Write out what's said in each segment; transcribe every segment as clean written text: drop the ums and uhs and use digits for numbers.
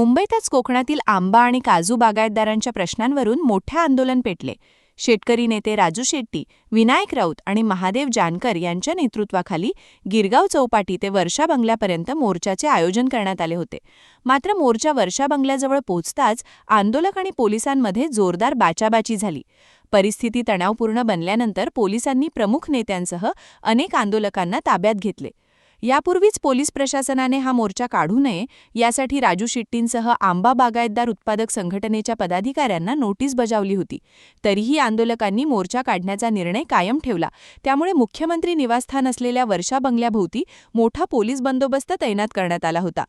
मुंबईतच कोकणातील आंबा आणि काजू बागायतदारांच्या प्रश्नांवरून मोठे आंदोलन पेटले. शेतकरी नेते राजू शेट्टी, विनायक राऊत आणि महादेव जानकर यांच्या नेतृत्वाखाली गिरगाव चौपाटी ते वर्षा बंगल्यापर्यंत मोर्चाचे आयोजन करण्यात आले होते. मात्र मोर्चा वर्षा बंगल्याजवळ पोहोचताच आंदोलक आणि पोलिसांमध्ये जोरदार बाचाबाची झाली. परिस्थिती तणावपूर्ण बनल्यानंतर पोलिसांनी प्रमुख नेत्यांसह अनेक आंदोलकांना ताब्यात घेतले. यापूर्वीच पोलीस प्रशासनाने हा मोर्चा काढू नये यासाठी राजू शेट्टींसह आंबा बागायतदार उत्पादक संघटनेच्या पदाधिकाऱ्यांना नोटीस बजावली होती. तरीही आंदोलकांनी मोर्चा काढण्याचा निर्णय कायम ठेवला. त्यामुळे मुख्यमंत्री निवासस्थान असलेल्या वर्षा बंगल्याभोवती मोठा पोलीस बंदोबस्त तैनात करण्यात आला होता.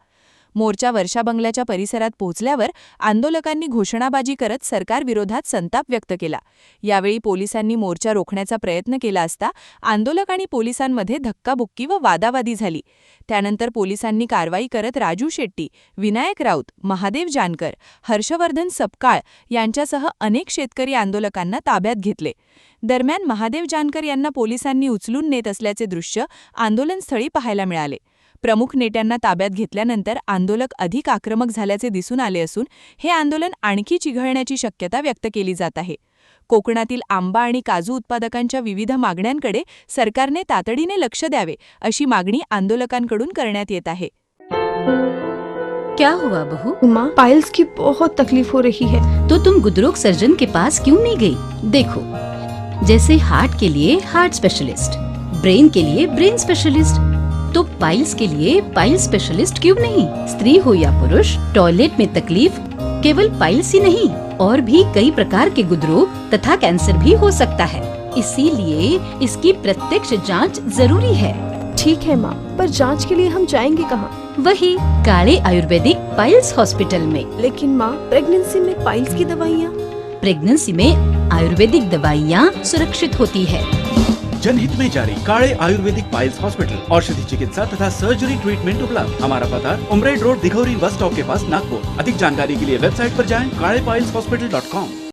मोर्चा वर्षा बंगल्याच्या परिसरात पोहोचल्यावर आंदोलकांनी घोषणाबाजी करत सरकारविरोधात संताप व्यक्त केला. यावेळी पोलिसांनी मोर्चा रोखण्याचा प्रयत्न केला असता आंदोलक आणि पोलिसांमध्ये धक्काबुक्की व वादावादी झाली. त्यानंतर पोलिसांनी कारवाई करत राजू शेट्टी, विनायक राऊत, महादेव जानकर, हर्षवर्धन सपकाळ यांच्यासह अनेक शेतकरी आंदोलकांना ताब्यात घेतले. दरम्यान महादेव जानकर यांना पोलिसांनी उचलून नेत असल्याचे दृश्य आंदोलनस्थळी पाहायला मिळाले. प्रमुख नेत्यांना ताब्यात घेतल्यानंतर आंदोलक अधिक आक्रमक झाल्याचे दिसून आले असून हे आंदोलन आणखी चिघळण्याची शक्यता व्यक्त केली जात आहे. कोकणातील आंबा आणि काजू उत्पादकांच्या विविध मागण्यांकडे सरकारने तातडीने लक्ष द्यावे अशी मागणी आंदोलकांकडून करण्यात येत आहे. क्या हुआ बहू? माँ, पाइल्स की बहुत तकलीफ हो रही है. तो तुम गुदरोग सर्जन के पास क्यों नहीं गई? देखो, जैसे हार्ट के लिए हार्ट स्पेशलिस्ट, ब्रेन के लिए ब्रेन स्पेशलिस्ट, तो पाइल्स के लिए पाइल्स स्पेशलिस्ट क्यों नहीं? स्त्री हो या पुरुष, टॉयलेट में तकलीफ केवल पाइल्स ही नहीं और भी कई प्रकार के गुदरोग तथा कैंसर भी हो सकता है. इसीलिए इसकी प्रत्यक्ष जांच जरूरी है. ठीक है माँ, पर जांच के लिए हम जाएंगे कहाँ? वही काले आयुर्वेदिक पाइल्स हॉस्पिटल में. लेकिन माँ, प्रेगनेंसी में पाइल्स की दवाइयाँ? प्रेगनेंसी में आयुर्वेदिक दवाइयाँ सुरक्षित होती है. जनहित में जारी काले आयुर्वेदिक पाइल्स हॉस्पिटल, औषधि चिकित्सा तथा सर्जरी ट्रीटमेंट उपलब्ध. हमारा पता उमरेड रोड, दिघौरी बस स्टॉप के पास, नागपुर. अधिक जानकारी के लिए वेबसाइट पर जाएं kalepileshhospital.com.